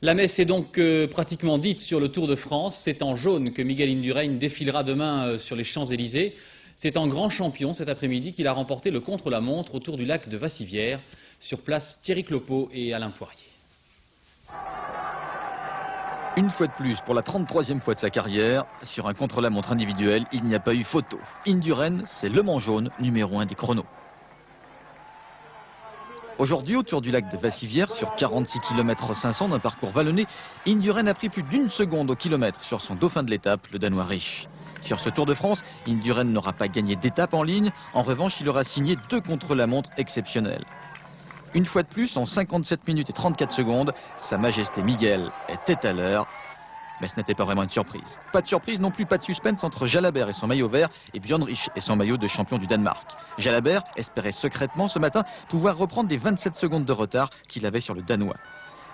La messe est donc pratiquement dite sur le Tour de France. C'est en jaune que Miguel Indurain défilera demain sur les Champs-Élysées. C'est en grand champion cet après-midi qu'il a remporté le contre-la-montre autour du lac de Vassivière. Sur place, Thierry Clopeau et Alain Poirier. Une fois de plus, pour la 33e fois de sa carrière, sur un contre-la-montre individuel, il n'y a pas eu photo. Indurain, c'est le mant jaune numéro 1 des chronos. Aujourd'hui, autour du lac de Vassivière, sur 46 km 500 d'un parcours vallonné, Indurain a pris plus d'une seconde au kilomètre sur son dauphin de l'étape, le Danois Risch. Sur ce Tour de France, Indurain n'aura pas gagné d'étape en ligne. En revanche, il aura signé 2 contre-la-montre exceptionnels. Une fois de plus, en 57 minutes et 34 secondes, Sa Majesté Miguel était à l'heure. Mais ce n'était pas vraiment une surprise. Pas de surprise non plus, pas de suspense entre Jalabert et son maillot vert et Björn Risch et son maillot de champion du Danemark. Jalabert espérait secrètement ce matin pouvoir reprendre des 27 secondes de retard qu'il avait sur le Danois.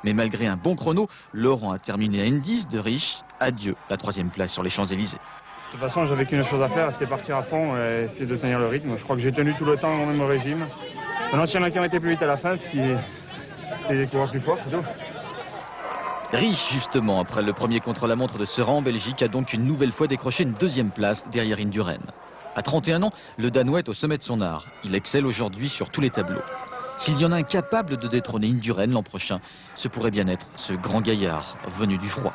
Mais malgré un bon chrono, Laurent a terminé à une 10 de Risch. Adieu la 3e place sur les Champs-Élysées. De toute façon, j'avais qu'une chose à faire, c'était partir à fond et essayer de tenir le rythme. Je crois que j'ai tenu tout le temps au même régime. Maintenant, s'il y en a qui ont été plus vite à la fin, c'est des coureurs plus forts, c'est tout. Risch, justement, après le premier contre-la-montre de Sera en Belgique, a donc une nouvelle fois décroché une 2e place derrière Indurain. À 31 ans, le Danois est au sommet de son art. Il excelle aujourd'hui sur tous les tableaux. S'il y en a un capable de détrôner Indurain l'an prochain, ce pourrait bien être ce grand gaillard venu du froid.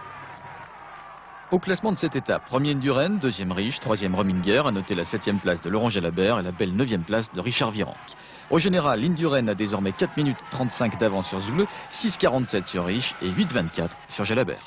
Au classement de cette étape, premier Indurain, 2e Risch, 3e Rominger, à noter la 7e place de Laurent Jalabert et la belle 9e place de Richard Virenque. Au général, Indurain a désormais 4 minutes 35 d'avance sur Zougle, 6,47 sur Risch et 8,24 sur Jalabert.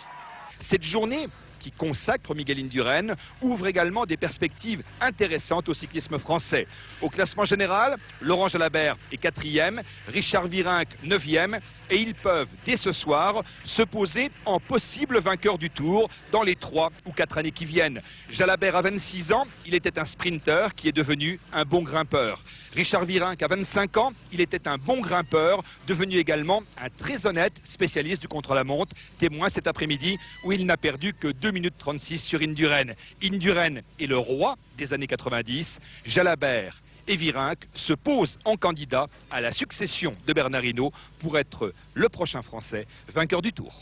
Cette journée qui consacre Miguel Indurain ouvre également des perspectives intéressantes au cyclisme français. Au classement général, Laurent Jalabert est 4e, Richard Virenque 9e et ils peuvent dès ce soir se poser en possible vainqueur du Tour dans les 3 ou 4 années qui viennent. Jalabert a 26 ans, il était un sprinter qui est devenu un bon grimpeur. Richard Virenque a 25 ans, il était un bon grimpeur, devenu également un très honnête spécialiste du contre-la-montre, témoin cet après-midi où il n'a perdu que 2 minutes 36 sur Indurain. Indurain est le roi des années 90. Jalabert et Virenque se posent en candidat à la succession de Bernard Hinault pour être le prochain Français vainqueur du Tour.